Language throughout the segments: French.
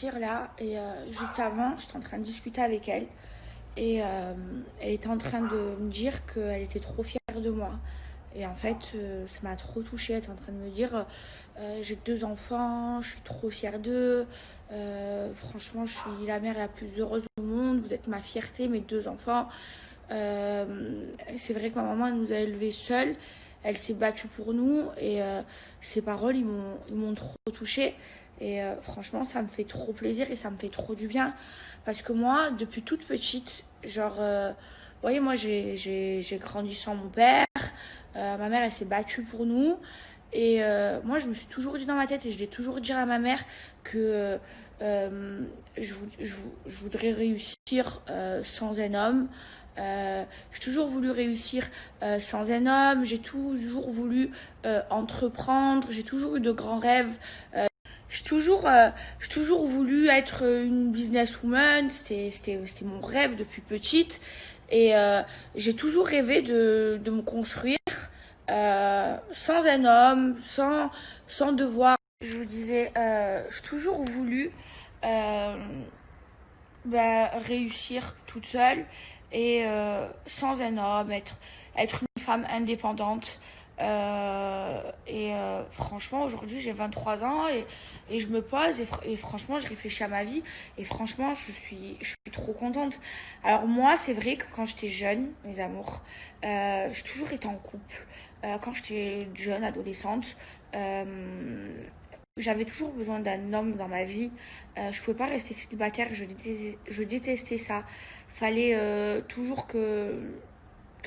sortir là et juste avant, j'étais en train de discuter avec elle et elle était en train de me dire qu'elle était trop fière de moi. Et en fait, ça m'a trop touchée. Elle était en train de me dire j'ai 2 enfants, je suis trop fière d'eux. Franchement, je suis la mère la plus heureuse au monde. Vous êtes ma fierté, mes 2 enfants. C'est vrai que ma maman elle nous a élevés seuls. Elle s'est battue pour nous et ses paroles ils m'ont trop touchée. Et franchement, ça me fait trop plaisir et ça me fait trop du bien. Parce que moi, depuis toute petite, genre, vous voyez, moi j'ai grandi sans mon père. Ma mère, elle s'est battue pour nous. Et moi, je me suis toujours dit dans ma tête, et je l'ai toujours dit à ma mère, que je voudrais réussir sans un homme. J'ai toujours voulu réussir sans un homme, j'ai toujours voulu entreprendre, j'ai toujours eu de grands rêves. J'ai toujours voulu être une businesswoman, c'était mon rêve depuis petite. Et j'ai toujours rêvé de me construire sans un homme, sans devoir. Je vous disais, j'ai toujours voulu euh, réussir toute seule et sans un homme, être une femme indépendante. Franchement, aujourd'hui, j'ai 23 ans et je me pose et franchement, je réfléchis à ma vie et franchement, je suis trop contente. Alors moi, c'est vrai que quand j'étais jeune, mes amours, j'ai toujours été en couple. Quand j'étais jeune, adolescente, j'avais toujours besoin d'un homme dans ma vie. Je pouvais pas rester célibataire, je détestais ça. Fallait toujours que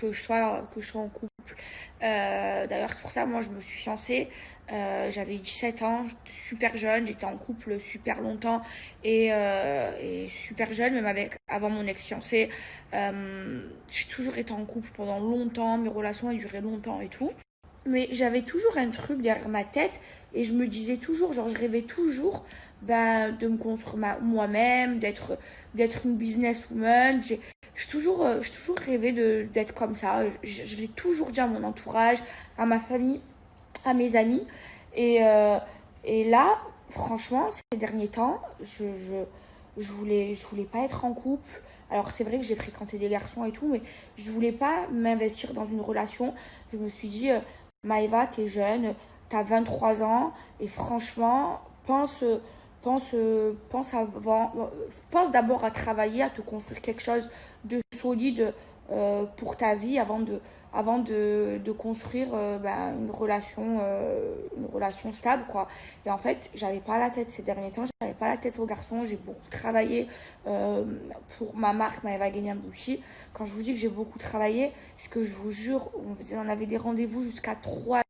je sois en couple. D'ailleurs, c'est pour ça, moi, je me suis fiancée. J'avais 17 ans, super jeune, j'étais en couple super longtemps et super jeune, même avant mon ex-fiancé. J'ai toujours été en couple pendant longtemps, mes relations ont duré longtemps et tout. Mais j'avais toujours un truc derrière ma tête et je me disais toujours, genre je rêvais toujours de me construire moi-même, d'être une businesswoman. J'ai toujours rêvé d'être comme ça. Je l'ai toujours dit à mon entourage, à ma famille, à mes amis. Et là, franchement, ces derniers temps, je voulais pas être en couple. Alors c'est vrai que j'ai fréquenté des garçons et tout, mais je voulais pas m'investir dans une relation. Je me suis dit, Maëva, t'es jeune, t'as 23 ans, et franchement, pense d'abord à travailler, à te construire quelque chose de solide pour ta vie avant de construire une relation stable, quoi. Et en fait, j'avais pas la tête ces derniers temps, j'avais pas la tête aux garçons, j'ai beaucoup travaillé pour ma marque Maëva Gueniam Beauty. Quand je vous dis que j'ai beaucoup travaillé, c'est que je vous jure, on avait des rendez-vous jusqu'à 3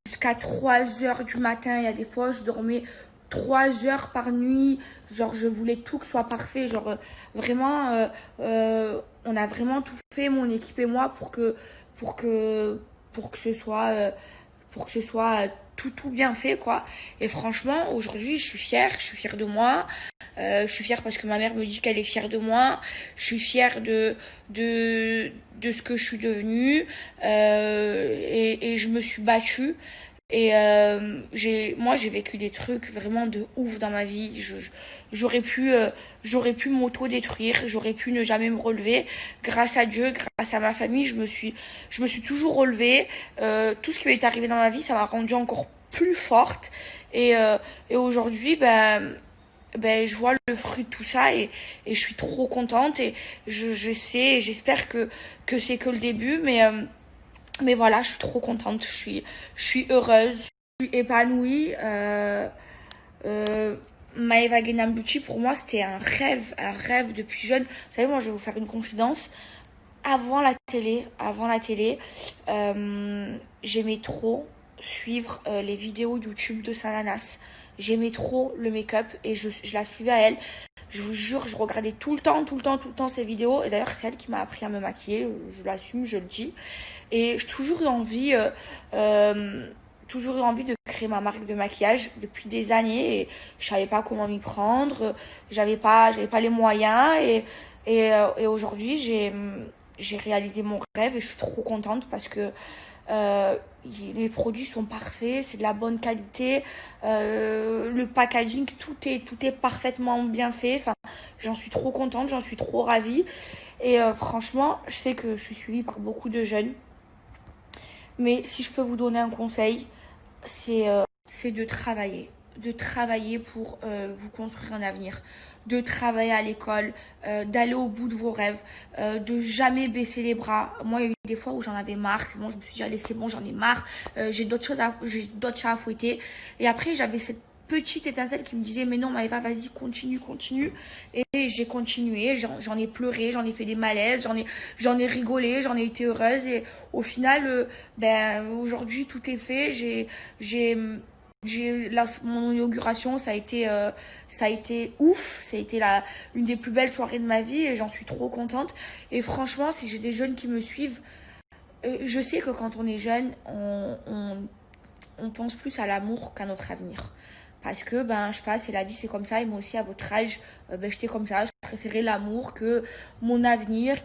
heures du matin. Il y a des fois, je dormais 3 heures par nuit. Genre, je voulais tout que soit parfait. Genre, vraiment, on a vraiment tout fait, mon équipe et moi, pour que, pour que ce soit, tout bien fait, quoi. Et franchement, aujourd'hui, je suis fière de moi. Je suis fière parce que ma mère me dit qu'elle est fière de moi. Je suis fière de ce que je suis devenue. Et je me suis battue. Et moi, j'ai vécu des trucs vraiment de ouf dans ma vie. J'aurais pu m'auto-détruire, j'aurais pu ne jamais me relever. Grâce à Dieu, grâce à ma famille, je me suis toujours relevée. Tout ce qui m'est arrivé dans ma vie, ça m'a rendue encore plus forte. Et aujourd'hui, je vois le fruit de tout ça et je suis trop contente. Et je sais, j'espère que c'est que le début, mais voilà, je suis trop contente, je suis heureuse, je suis épanouie. Maëva Gueniam Beauty, pour moi, c'était un rêve depuis jeune. Vous savez, moi, je vais vous faire une confidence. Avant la télé, j'aimais trop suivre les vidéos YouTube de Sananas. J'aimais trop le make-up et je la suivais à elle. Je vous jure, je regardais tout le temps ses vidéos. Et d'ailleurs, c'est elle qui m'a appris à me maquiller. Je l'assume, je le dis. Et j'ai toujours eu envie de créer ma marque de maquillage depuis des années. Et je savais pas comment m'y prendre. J'avais pas les moyens. Et aujourd'hui, j'ai réalisé mon rêve et je suis trop contente parce que Les produits sont parfaits, c'est de la bonne qualité. Le packaging, tout est parfaitement bien fait. Enfin, j'en suis trop contente, j'en suis trop ravie. Et franchement, je sais que je suis suivie par beaucoup de jeunes. Mais si je peux vous donner un conseil, c'est de travailler. De travailler pour vous construire un avenir, de travailler à l'école, d'aller au bout de vos rêves, de jamais baisser les bras. Moi, il y a eu des fois où j'en avais marre, c'est bon, je me suis dit, allez, c'est bon, j'en ai marre, j'ai d'autres chats à fouetter. Et après, j'avais cette petite étincelle qui me disait, mais non, Maëva, vas-y, continue, continue. Et j'ai continué, j'en ai pleuré, j'en ai fait des malaises, j'en ai rigolé, j'en ai été heureuse. Et au final, aujourd'hui, tout est fait. Mon inauguration, ça a été ouf, ça a été une des plus belles soirées de ma vie et j'en suis trop contente. Et franchement, si j'ai des jeunes qui me suivent, je sais que quand on est jeune, on pense plus à l'amour qu'à notre avenir. Parce que, je sais pas, c'est la vie, c'est comme ça. Et moi aussi, à votre âge, j'étais comme ça. Je préférais l'amour que mon avenir,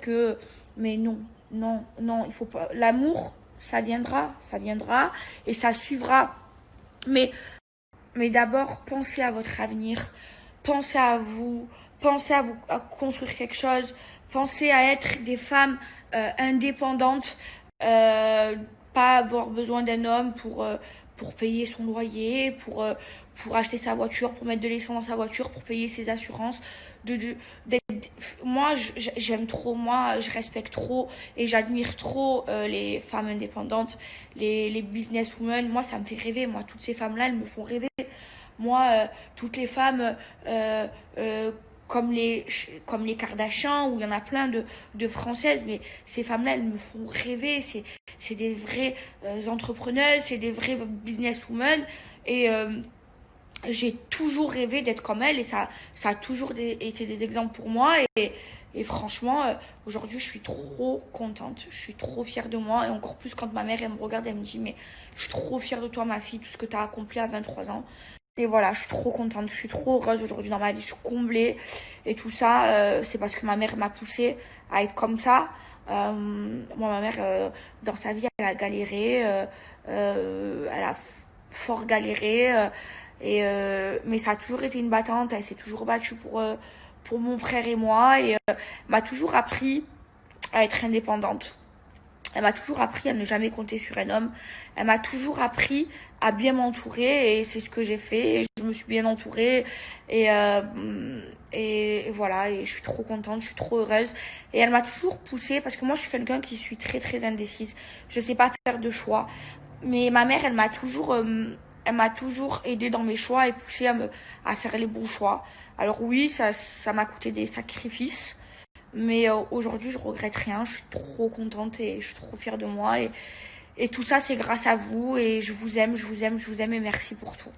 Mais non, non, non, il faut pas. L'amour, ça viendra et ça suivra. Mais, mais d'abord, pensez à votre avenir, pensez à vous, pensez à construire quelque chose, pensez à être des femmes indépendantes, euh, pas avoir besoin d'un homme pour payer son loyer, pour acheter sa voiture, pour mettre de l'essence dans sa voiture, pour payer ses assurances. Moi, j'aime trop, moi, je respecte trop et j'admire trop les femmes indépendantes, les businesswomen. Moi, ça me fait rêver. Moi, toutes ces femmes-là, elles me font rêver. Moi, toutes les femmes comme les Kardashian, où il y en a plein de françaises, mais ces femmes-là, elles me font rêver. C'est des vraies entrepreneuses, c'est des vraies businesswomen. Et j'ai toujours rêvé d'être comme elles et ça a toujours été des exemples pour moi. Et franchement, aujourd'hui, je suis trop contente. Je suis trop fière de moi. Et encore plus quand ma mère, elle me regarde, elle me dit, mais je suis trop fière de toi, ma fille, tout ce que tu as accompli à 23 ans. Et voilà, je suis trop contente. Je suis trop heureuse aujourd'hui dans ma vie. Je suis comblée. Et tout ça, c'est parce que ma mère m'a poussée à être comme ça. Moi, ma mère, dans sa vie, elle a galéré. Elle a fort galéré. Mais ça a toujours été une battante. Elle s'est toujours battue pour mon frère et moi. Et m'a toujours appris à être indépendante. Elle m'a toujours appris à ne jamais compter sur un homme. Elle m'a toujours appris à bien m'entourer et c'est ce que j'ai fait. Et je me suis bien entourée et voilà. Et je suis trop contente, je suis trop heureuse. Et elle m'a toujours poussée parce que moi je suis quelqu'un qui suis très très indécise. Je sais pas faire de choix. Mais ma mère, elle m'a toujours aidée dans mes choix et poussée à faire les bons choix. Alors oui, ça m'a coûté des sacrifices. Mais aujourd'hui, je regrette rien. Je suis trop contente et je suis trop fière de moi. Et tout ça, c'est grâce à vous. Et je vous aime, je vous aime, je vous aime et merci pour tout.